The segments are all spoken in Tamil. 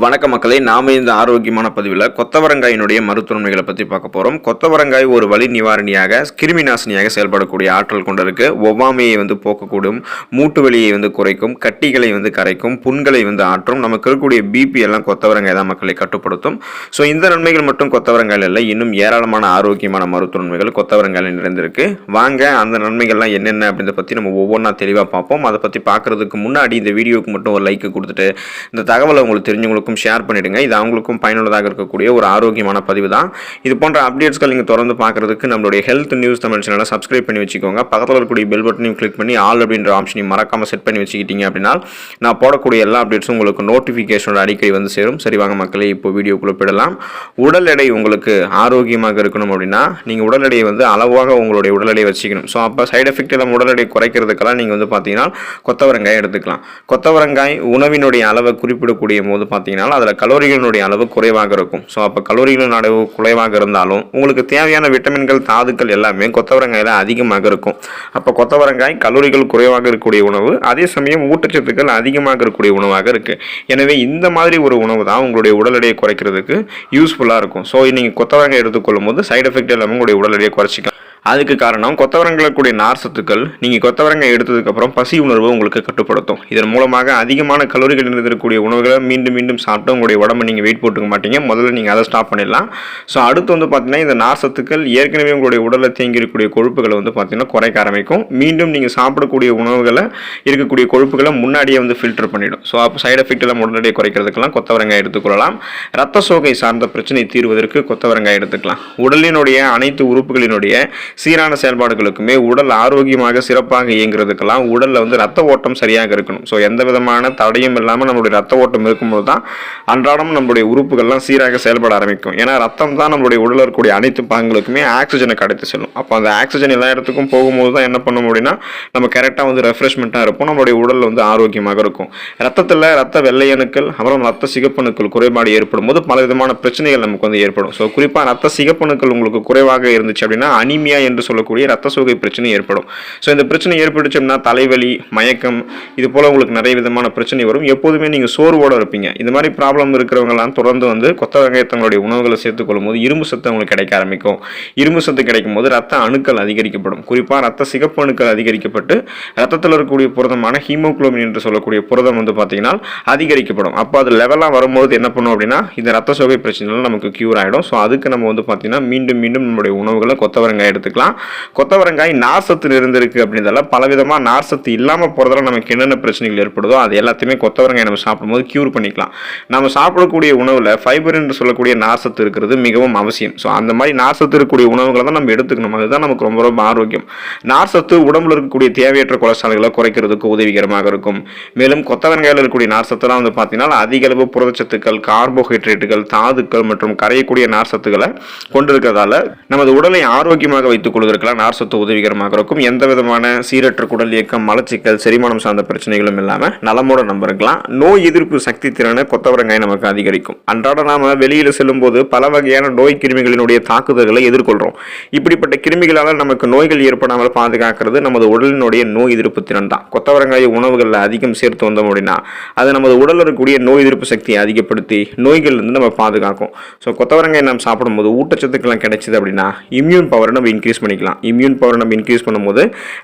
வணக்க மக்களே, நாம இந்த ஆரோக்கியமான பதிவில் கொத்தவரங்காயினுடைய மருத்துவமைகளை பற்றி பார்க்க போகிறோம். கொத்தவரங்காய் ஒரு வலி நிவாரணியாக, கிருமி நாசினியாக செயல்படக்கூடிய ஆற்றல் கொண்டிருக்கு. ஒவ்வாமையை போக்கக்கூடும், மூட்டு வலியை குறைக்கும், கட்டிகளை கரைக்கும், புண்களை ஆற்றும். நமக்கு இருக்கக்கூடிய பிபி எல்லாம் கொத்தவரங்காய் தான் மக்களை கட்டுப்படுத்தும். ஸோ இந்த நன்மைகள் மட்டும் கொத்தவரங்காயில் இல்லை, இன்னும் ஏராளமான ஆரோக்கியமான மருத்துவமைகள் கொத்தவரங்காயில் நிறைந்திருக்கு. வாங்க அந்த நன்மைகள்லாம் என்னென்ன அப்படின்றத பற்றி நம்ம ஒவ்வொன்றா தெளிவாக பார்ப்போம். அதை பற்றி பார்க்குறதுக்கு முன்னாடி இந்த வீடியோவுக்கு மட்டும் ஒரு லைக் கொடுத்துட்டு இந்த தகவலை உங்களுக்கு தெரிஞ்சவங்களுக்கு ஷேர் பண்ணிடுங்க. இது அவங்களுக்கும் பயனுள்ளதாக இருக்கக்கூடிய ஒரு ஆரோக்கியமான பதிவு தான். இது போன்ற அப்டேட்ஸ்கள் நீங்கள் தொடர்ந்து பார்க்கறதுக்கு நம்மளுடைய ஹெல்த் நியூஸ் தமிழ் சேனலை சப்ஸ்கிரைப் பண்ணி வச்சுக்கோங்க. பக்கத்தில் இருக்கக்கூடிய பெல் பட்டனையும் கிளிக் பண்ணி ஆல் அப்படின்ற ஆப்ஷனையும் மறக்காம செட் பண்ணி வச்சுக்கிட்டீங்க அப்படின்னா நான் போடக்கூடிய எல்லா அப்டேட்ஸும் உங்களுக்கு நோட்டிஃபிகேஷனோட அடிக்கடி சேரும். சரி வாங்க மக்களே, இப்போ வீடியோக்குள்ள போயிடலாம். உடல் எடை உங்களுக்கு ஆரோக்கியமாக இருக்கணும் அப்படின்னா நீங்கள் உடல் எடையை அளவாக உங்களுடைய உடல் எடையை வச்சுக்கணும். ஸோ அப்போ சைடு எஃபெக்ட் எல்லாம் உடல் எடை குறைக்கிறதுக்கெல்லாம் நீங்கள் பார்த்தீங்கன்னா கொத்தவரங்காய் எடுத்துக்கலாம். கொத்தவரங்காய் உணவினுடைய அளவை குறிப்பிடக்கூடிய போது பார்த்தீங்கன்னா அதில் கலோரிகளினுடைய அளவு குறைவாக இருக்கும். ஸோ அப்போ கலோரிகளின் அளவு குறைவாக இருந்தாலும் உங்களுக்கு தேவையான விட்டமின்கள், தாதுக்கள் எல்லாமே கொத்தவரங்காயில் அதிகமாக இருக்கும். அப்போ கொத்தவரங்காய் கலோரிகள் குறைவாக இருக்கக்கூடிய உணவு, அதே சமயம் ஊட்டச்சத்துக்கள் அதிகமாக இருக்கக்கூடிய உணவாக இருக்குது. எனவே இந்த மாதிரி ஒரு உணவு தான் உங்களுடைய உடல் எடையை குறைக்கிறதுக்கு யூஸ்ஃபுல்லாக இருக்கும். ஸோ நீங்கள் கொத்தவரங்காய் எடுத்துக்கொள்ளும் போது சைடு எஃபெக்ட் எல்லாமே உங்களுடைய உடல் எடையை குறைச்சிக்கலாம். அதுக்கு காரணம் கொத்தவரங்காயில் கூடிய நார் சத்துக்கள் நீங்கள் கொத்தவரங்காய் எடுத்ததுக்கப்புறம் பசி உணர்வு உங்களுக்கு கட்டுப்படுத்தும். இதன் மூலமாக அதிகமான கலோரிகள் இருக்கக்கூடிய உணவுகளை மீண்டும் மீண்டும் சாப்பிட்டு உங்களுடைய உடம்பு நீங்கள் வெயிட் போட்டுக்க மாட்டீங்க. முதல்ல நீங்கள் அதை ஸ்டாப் பண்ணிடலாம். ஸோ அடுத்து பார்த்தீங்கன்னா இந்த நார் சத்துக்கள் ஏற்கனவே உங்களுடைய உடலில் தேங்கி இருக்கக்கூடிய கொழுப்புகளை பார்த்தீங்கன்னா குறைக்க ஆரம்பிக்கும். மீண்டும் நீங்கள் சாப்பிடக்கூடிய உணவுகளை இருக்கக்கூடிய கொழுப்புகளை முன்னாடியே ஃபில்டர் பண்ணிடும். ஸோ அப்போ சைடு எஃபெக்ட் எல்லாம் உடனடியாக குறைக்கிறதுக்கெல்லாம் கொத்தவரங்காய் எடுத்துக்கொள்ளலாம். ரத்த சோகை சார்ந்த பிரச்சனை தீர்வதற்கு கொத்தவரங்காய் எடுத்துக்கலாம். உடலினுடைய அனைத்து உறுப்புகளினுடைய சீரான செயல்பாடுகளுக்குமே, உடல் ஆரோக்கியமாக சிறப்பாக இயங்குறதுக்கெல்லாம் உடல்ல ரத்த ஓட்டம் சரியாக இருக்கணும். ஸோ எந்த விதமான தடையும் இல்லாமல் நம்மளுடைய ரத்த ஓட்டம் இருக்கும்போது தான் அன்றாடம் நம்மளுடைய உறுப்புகள்லாம் சீராக செயல்பட ஆரம்பிக்கும். ஏன்னா ரத்தம் தான் நம்மளுடைய உடலில் இருக்கக்கூடிய அனைத்து பாகங்களுக்குமே ஆக்சிஜனை கடத்தி செல்லும். அப்போ அந்த ஆக்சிஜன் எல்லா இடத்துக்கும் போகும்போது தான் என்ன பண்ண முடியும்னா நம்ம கரெக்டாக ரெஃப்ரெஷ்மெண்ட்டாக இருப்போம், நம்மளுடைய உடல் ஆரோக்கியமாக இருக்கும். ரத்தத்தில் ரத்த வெள்ளையணுக்கள் அப்புறம் ரத்த சிகப்பணுக்கள் குறைபாடு ஏற்படும் போது பல விதமான பிரச்சனைகள் நமக்கு ஏற்படும். ஸோ குறிப்பாக ரத்த சிகப்பணுக்கள் உங்களுக்கு குறைவாக இருந்துச்சு அப்படின்னா அனிமியா என்று சொல்லக்கூடிய ரத்த சோகை பிரச்சனை ஏற்படும். ஸோ இந்த பிரச்சனை ஏற்பட்டுச்சுன்னா தலைவலி, மயக்கம், இது போல உங்களுக்கு நிறைய விதமான பிரச்சனை வரும். எப்போதுமே நீங்கள் சோர்வோடு இருப்பீங்க. இந்த மாதிரி ப்ராப்ளம் இருக்கிறவங்கலாம் தொடர்ந்து கொத்தவரங்காய் தங்களுடைய உணவுகளை சேர்த்துக்கொள்ளும் போது இரும்பு சத்து உங்களுக்கு கிடைக்க ஆரம்பிக்கும். இரும்பு சத்து கிடைக்கும் போது ரத்த அணுக்கள் அதிகரிக்கப்படும். குறிப்பாக ரத்த சிகப்பு அணுக்கள் அதிகரிக்கப்பட்டு ரத்தத்தில் இருக்கக்கூடிய புரதமான ஹீமோகுளோபின் என்று சொல்லக்கூடிய புரதம் பார்த்தீங்கன்னா அதிகரிக்கப்படும். அப்போ அது லெவலாக வரும்போது என்ன பண்ணும் அப்படின்னா இந்த ரத்த சோகை பிரச்சனைகள் நமக்கு கியூர் ஆகிடும். ஸோ அதுக்கு நம்ம பார்த்தீங்கன்னா மீண்டும் மீண்டும் நம்மளுடைய உணவுகளை கொத்தவரங்காய் எடுத்துக்கலாம். கொத்தவரங்காய் நார் சத்து இருந்திருக்கு அப்படின்றதால பலவிதமாக நார் சத்து இல்லாமல் போகிறதால நமக்கு என்னென்ன பிரச்சனைகள் ஏற்படுதோ அது எல்லாத்தையுமே கொத்தவரங்காய் நம்ம சாப்பிடும்போது கியூர் பண்ணிக்கலாம். நம்ம சாப்பிடக்கூடிய உணவில் ஃபைபர் என்று சொல்லக்கூடிய நார் சத்து இருக்கிறது மிகவும் அவசியம். ஸோ அந்த மாதிரி நார் சத்து இருக்கக்கூடிய உணவுகளை தான் நம்ம எடுத்துக்கணும். அதுதான் நமக்கு ரொம்ப ரொம்ப ஆரோக்கியம். நார் சத்து உடம்புல இருக்கக்கூடிய தேவையற்ற கொலஸ்ட்ரால்களை குறைக்கிறதுக்கு உதவிகரமாக இருக்கும். மேலும் கொத்தவரங்காயில் இருக்கக்கூடிய நார் சத்துலாம் பார்த்தீங்கன்னா அதிக அளவு புரதச்சத்துக்கள், கார்போஹைட்ரேட்டுகள், தாதுக்கள் மற்றும் கரையக்கூடிய நார் சத்துக்களை கொண்டிருக்கிறதால நமது உடலை ஆரோக்கியமாக வைத்துக் கொள்வதற்கெல்லாம் நார் சத்து உதவிகரமாக இருக்கும். எந்த விதமான சீரற்ற குடல் இயக்கம், மலச்சிக்கல், செரிமானம் சார்ந்த பிரச்சனைகளும் இல்லாமல் நலமோட நம்ம இருக்கலாம். நோய் எதிர்ப்பு சக்தி திறனை கொத்தவரங்காய் நமக்கு அதிகரிக்கும். அன்றாட நாம வெளியில செல்லும் போது பல வகையான நோய் கிருமிகளினுடைய தாக்குதல்களை எதிர்கொள்றோம். இப்படிப்பட்ட கிருமிகளால் நமக்கு நோய்கள் ஏற்படாமல் பாதுகாக்கிறது நமது உடலினுடைய நோய் எதிர்ப்பு திறன் தான். கொத்தவரங்காய் உணவுகளில் அதிகம் சேர்த்து வந்தோம் அப்படின்னா அது நமது உடலில் இருக்கக்கூடிய நோய் எதிர்ப்பு சக்தியை அதிகப்படுத்தி நோய்கள் நம்ம பாதுகாக்கும். ஸோ கொத்தவரங்காய் நாம் சாப்பிடும்போது ஊட்டச்சத்துக்கெல்லாம் கிடைச்சிது அப்படின்னா இம்யூன் பவர் நம்ம இன்க்ரீஸ் பண்ணிக்கலாம். இம்யூன் பவர் நம்ம இன்க்ரீஸ் பண்ணும்போது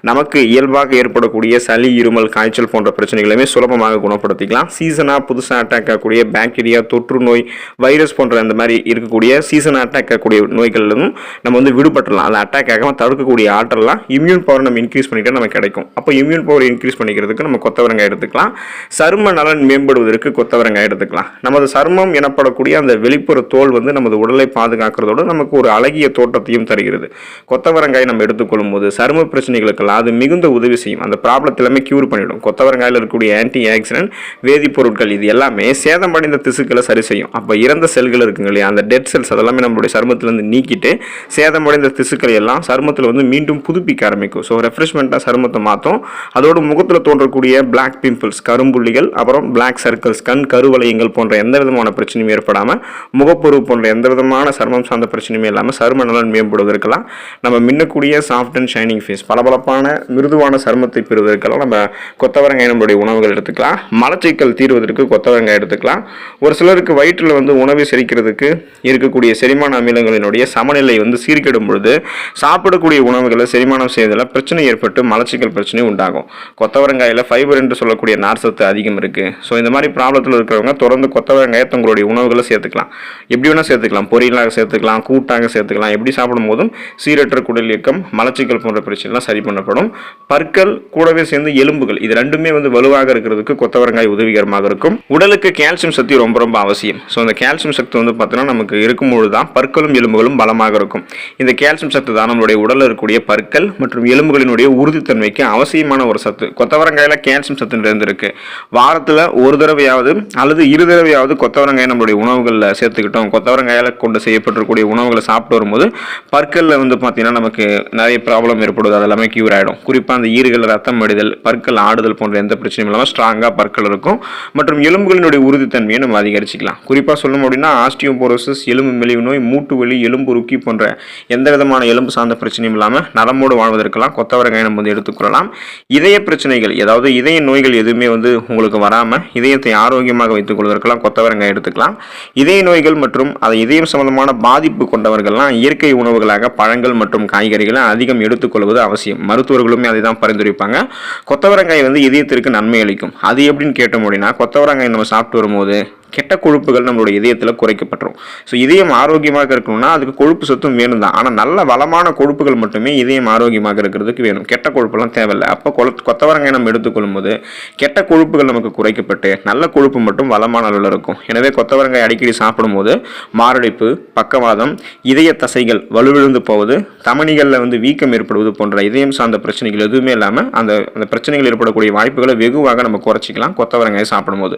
நமக்கு இயல்பாக ஏற்படக்கூடிய சளி, இருமல், காய்ச்சல் போன்ற பிரச்சனைகளையுமே சுலபமாக குணப்படுத்திக்கலாம். சீசனாக புதுசாக அட்டாக் ஆகக்கூடிய பாக்டீரியா, தொற்று நோய், வைரஸ் போன்ற அந்த மாதிரி இருக்கக்கூடிய சீசனாக அட்டாக் ஆகக்கூடிய நோய்களிலும் நம்ம விடுபட்டலாம். அதில் அட்டாக் ஆகாமல் தடுக்கக்கூடிய ஆற்றலாம் இம்யூன் பவர் நம்ம இன்க்ரீஸ் பண்ணிட்டு நமக்கு கிடைக்கும். அப்போ இம்யூன் பவர் இன்க்ரீஸ் பண்ணிக்கிறதுக்கு நம்ம கொத்தவரங்காய் எடுத்துக்கலாம். சரும நலன் மேம்படுவதற்கு கொத்தவரங்காய் எடுத்துக்கலாம். நமது சருமம் எனப்படக்கூடிய அந்த வெளிப்புற தோல் நமது உடலை பாதுகாக்கிறதோடு நமக்கு ஒரு அழகிய தோற்றத்தையும் தருகிறது. கொத்தவரங்காய் நம்ம எடுத்துக்கொள்ளும் போது சரும பிரச்சனைகளுக்கெல்லாம் அது மிகுந்த உதவி செய்யும். அந்த ப்ராப்ளத்தை எல்லாமே கியூர் பண்ணிடும். கொத்தவரங்காயில் இருக்கக்கூடிய ஆன்டி ஆக்சிடென்ட் வேதிப்பொருட்கள் இது எல்லாமே சேதமடைந்த திசுக்களை சரி செய்யும். அப்போ இறந்த செல்கள் இருக்குங்க இல்லையா, அந்த டெட் செல்ஸ் அதெல்லாமே நம்மளுடைய சருமத்திலிருந்து நீக்கிட்டு சேதமடைந்த திசுக்களை எல்லாம் சருமத்தில் மீண்டும் புதுப்பிக்க ஆரம்பிக்கும். ஸோ ரெஃப்ரெஷ்மெண்ட்டாக சருமத்தை மாற்றும். அதோடு முகத்தில் தோன்றக்கூடிய பிளாக் பிம்பிள்ஸ், கரும்புள்ளிகள், அப்புறம் பிளாக் சர்க்கிள்ஸ், கண் கருவளையங்கள் போன்ற எந்த விதமான பிரச்சனையும் ஏற்படாமல், முகப்பொருள் போன்ற எந்த விதமான சருமம் சார்ந்த பிரச்சனையுமே இல்லாமல் சரும நலன் மேம்படுவதற்கெல்லாம் நம்ம மின்னக்கூடிய சாஃப்ட் அண்ட் ஷைனிங் ஃபேஸ், பளபளப்பான மிருதுவான சருமத்தை பெறுவதற்கெல்லாம் நம்ம கொத்தவரங்காய் நம்மளுடைய உணவுகள் எடுத்துக்கலாம். மலச்சிக்கல் தீர்வதற்கு கொத்தவரங்காய் எடுத்துக்கலாம். ஒரு சிலருக்கு வயிற்றில் வந்து உணவை செரிக்கிறதுக்கு இருக்கக்கூடிய செரிமான அமிலங்களினுடைய சமநிலை வந்து சீர்கெடும் பொழுது சாப்பிடக்கூடிய உணவுகளை செரிமானம் செய்வதில் பிரச்சனை ஏற்பட்டு மலச்சிக்கல் பிரச்சனை உண்டாகும். கொத்தவரங்காயில் ஃபைபர் என்று சொல்லக்கூடிய நார்சத்து அதிகம் இருக்குது. ஸோ இந்த மாதிரி ப்ராப்ளத்தில் இருக்கிறவங்க தொடர்ந்து கொத்தவரங்காயை தங்களுடைய உணவுகளை சேர்த்துக்கலாம். எப்படி வேணால் சேர்த்துக்கலாம், பொரியலாக சேர்த்துக்கலாம், கூட்டாக சேர்த்துக்கலாம். எப்படி சாப்பிடும் போதும் சீரற்ற குடல் இயக்கம், மலச்சிக்கல் போன்ற பிரச்சனைலாம் சரி பண்ணப்படும். பற்கள் கூடவே சேர்ந்து எலும்புகள் இது ரெண்டுமே வந்து வலுவாக இருக்கிறதுக்கு கொத்தவரங்காய் உதவிகரமாக இருக்கும். உடலுக்கு கால்சியம் சக்தி ரொம்ப ரொம்ப அவசியம். ஸோ அந்த கால்சியம் சக்தி வந்து பார்த்தீங்கன்னா நமக்கு இருக்கும்பொழுது தான் பற்களும் எலும்புகளும் பலமாக இருக்கும். இந்த கால்சியம் சத்து தான் நம்மளுடைய உடலில் இருக்கக்கூடிய பற்கள் மற்றும் எலும்புகளினுடைய உறுதித்தன்மைக்கு அவசியமான ஒரு சத்து. கொத்தவரங்காயில் கால்சியம் சத்து இருக்கு. வாரத்தில் ஒரு தடவையாவது அல்லது இரு தடவையாவது கொத்தவரங்காய் நம்மளுடைய உணவுகளில் சேர்த்துக்கிட்டோம். கொத்தவரங்காயில் கொண்டு செய்யப்பட்டிருக்கூடிய உணவுகளை சாப்பிட்டு வரும்போது பற்களில் வந்து பார்த்தீங்கன்னா நமக்கு நிறைய ப்ராப்ளம் ஏற்படுது. அதெல்லாமே கியூர் ஆகிடும். குறிப்பாக அந்த ஈறுகள் ரத்தம் அடிதல், பற்கள் ஆடுதல் போன்ற எந்த பிரச்சனையும் இல்லாமல் ஸ்ட்ராங்காக பற்கள் இருக்கும். மற்றும் எலும்புகளினுடைய உறுதித்தன்மையை நம்ம அதிகரிச்சிக்கலாம். குறிப்பாக சொல்லணும் அப்படின்னா ஆஸ்டியோபோரோசிஸ், எலும்பு மெலிவு நோய், மூட்டு வலி, எலும்பு ருக்கி போன்ற எந்த விதமான எலும்பு சார்ந்த பிரச்சனையும் இல்லாமல் நலமோடு வாழ்வதற்கெல்லாம் கொத்தவரங்காய் நம்ம வந்து எடுத்துக்கொள்ளலாம். இதய பிரச்சனைகள், அதாவது இதய நோய்கள் எதுவுமே வந்து உங்களுக்கு வராமல் இதயத்தை ஆரோக்கியமாக வைத்துக் கொள்வதற்கெல்லாம் கொத்தவரங்காய் எடுத்துக்கலாம். இதய நோய்கள் மற்றும் அதை இதயம் சம்பந்தமான பாதிப்பு கொண்டவர்கள்லாம் இயற்கை உணவுகளாக பழங்கள் மற்றும் காய்கறிகளை அதிகம் எடுத்துக்கொள்வது அவசியம். மருத்துவர்களுமே அதை தான் பரிந்துரைப்பாங்க. கொத்தவரங்காய் வந்து இதயத்திற்கு நன்மை அளிக்கும். அது எப்படின்னு கேட்டோம் அப்படின்னா, கொத்தவரங்காய் நம்ம சாப்பிட்டு வரும்போது கெட்ட கொழுப்புகள் நம்மளுடைய இதயத்தில் குறைக்கப்பட்டுரும். ஸோ இதயம் ஆரோக்கியமாக இருக்கணும்னா அதுக்கு கொழுப்பு சத்தும் வேணும் தான். ஆனால் நல்ல வளமான கொழுப்புகள் மட்டுமே இதயம் ஆரோக்கியமாக இருக்கிறதுக்கு வேணும். கெட்ட கொழுப்புலாம் தேவையில்லை. அப்போ கொத்தவரங்காய் நம்ம எடுத்துக்கொள்ளும் போது கெட்ட கொழுப்புகள் நமக்கு குறைக்கப்பட்டு நல்ல கொழுப்பு மட்டும் வளமான அளவில் இருக்கும். எனவே கொத்தவரங்காய் அடிக்கடி சாப்பிடும்போது மாரடைப்பு, பக்கவாதம், இதய தசைகள் வலுவிழந்து போவது, தமனிகளில் வந்து வீக்கம் ஏற்படுவது போன்ற இதயம் சார்ந்த பிரச்சனைகள் எதுவுமே இல்லாமல் அந்த பிரச்சனைகள் ஏற்படக்கூடிய வாய்ப்புகளை வெகுவாக நம்ம குறைச்சிக்கலாம் கொத்தவரங்காய் சாப்பிடும்போது.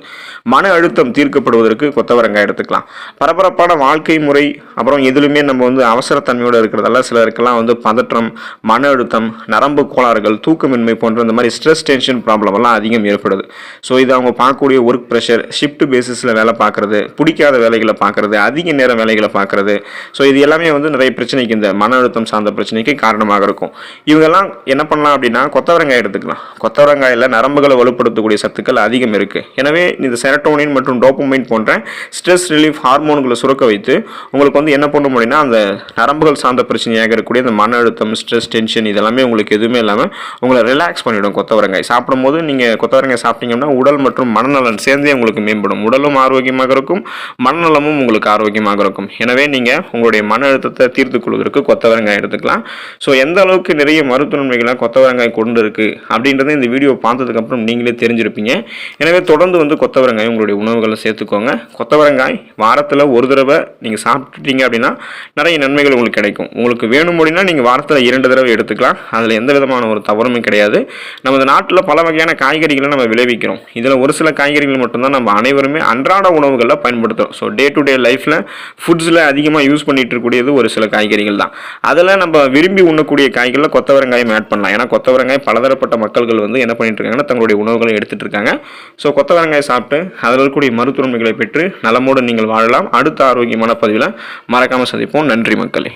மன அழுத்தம் தீர்க்க கொத்தவரங்காய் எடுத்துக்கலாம். பரபரப்பான வாழ்க்கை முறை, அப்புறம் எதுலுமே நம்ம வந்து அவசரத்தன்மையோடு இருக்கிறதால சிலருக்கெல்லாம் வந்து பதற்றம், மன அழுத்தம், நரம்பு கோளாறுகள், தூக்கமின்மை போன்ற இந்த மாதிரி ஸ்ட்ரெஸ், டென்ஷன் ப்ராப்ளம் எல்லாம் அதிகம் ஏற்படுது. ஸோ இது அவங்க பார்க்கக்கூடிய ஒர்க் ப்ரெஷர், ஷிஃப்ட் பேசிஸில் வேலை பார்க்குறது, பிடிக்காத வேலைகளை பார்க்குறது, அதிக நேரம் வேலைகளை பார்க்குறது, ஸோ இது எல்லாமே வந்து நிறைய பிரச்சனைக்கு, இந்த மன அழுத்தம் சார்ந்த பிரச்சனைக்கு காரணமாக இருக்கும். இவங்கெல்லாம் என்ன பண்ணலாம் அப்படின்னா கொத்தவரங்காய் எடுத்துக்கலாம். கொத்தவரங்காயில் நரம்புகளை வலுப்படுத்தக்கூடிய சத்துக்கள் அதிகம் இருக்குது. எனவே இந்த செரட்டோனின் மற்றும் டோபமைன் போன்ற ஸ்ட்ரெஸ் ரிலீஃப் ஹார்மோன்களை சுரக்க வைத்து உங்களுக்கு வந்து என்ன பண்ண முடியும்னா அந்த நரம்புகள் சார்ந்த பிரச்சனையாக இருக்கக்கூடிய அந்த மன அழுத்தம், ஸ்ட்ரெஸ், டென்ஷன் இதெல்லாமே உங்களுக்கு எதுவுமே இல்லாமல் உங்களை ரிலாக்ஸ் பண்ணிவிடும். கொத்தவரங்காய் சாப்பிடும்போது நீங்கள் கொத்தவரங்காய் சாப்பிட்டீங்கன்னா உடல் மற்றும் மனநலன் சேர்ந்தே உங்களுக்கு மேம்படும். உடலும் ஆரோக்கியமாக இருக்கும், மனநலமும் உங்களுக்கு ஆரோக்கியமாக இருக்கும். எனவே நீங்கள் உங்களுடைய மன அழுத்தத்தை தீர்த்து கொள்வதற்கு கொத்தவரங்காய் எடுத்துக்கலாம். ஸோ எந்த அளவுக்கு நிறைய மருத்துவ நன்மைகளை கொத்தவரங்காய் கொண்டு இருக்கு அப்படின்றத இந்த வீடியோ பார்த்ததுக்கப்புறம் நீங்களே தெரிஞ்சிருப்பீங்க. எனவே தொடர்ந்து வந்து கொத்தவரங்காய் உங்களுடைய உணவுகளை சேர்த்துக்கோங்க. கொத்தவரங்காய் வாரத்தில் ஒரு தடவை நீங்கள் சாப்பிட்டுட்டீங்க அப்படின்னா நிறைய நன்மைகள் உங்களுக்கு கிடைக்கும். உங்களுக்கு வேணும் அப்படின்னா நீங்கள் வாரத்தில் 2 தடவை எடுத்துக்கலாம். அதில் எந்த விதமான ஒரு தவறுமே கிடையாது. நமது நாட்டில் பல வகையான காய்கறிகளை நம்ம விளைவிக்கிறோம். இதில் ஒரு சில காய்கறிகள் மட்டும்தான் நம்ம அனைவருமே அன்றாட உணவுகளில் பயன்படுத்துகிறோம். ஸோ டே டு டே லைஃப்பில் ஃபுட்ஸில் அதிகமாக யூஸ் பண்ணிட்டு இருக்கக்கூடியது ஒரு சில காய்கறிகள் தான். அதில் நம்ம விரும்பி உண்ணக்கூடிய காய்களில் கொத்தவரங்காயும் ஆட் பண்ணலாம். ஏன்னா கொத்தவரங்காய் பலதரப்பட்ட மக்கள்கள் வந்து என்ன பண்ணிட்டு இருக்காங்கன்னா தங்களுடைய உணவுகளை எடுத்துட்டு இருக்காங்க. ஸோ கொத்தவரங்காய் சாப்பிட்டு அதில் இருக்கக்கூடிய மருத்துவ நன்மைகளை பெற்று நலமோடு நீங்கள் வாழலாம். அடுத்த ஆரோக்கியமான பதிவில் மறக்காமல் சந்திப்போம். நன்றி மக்களே.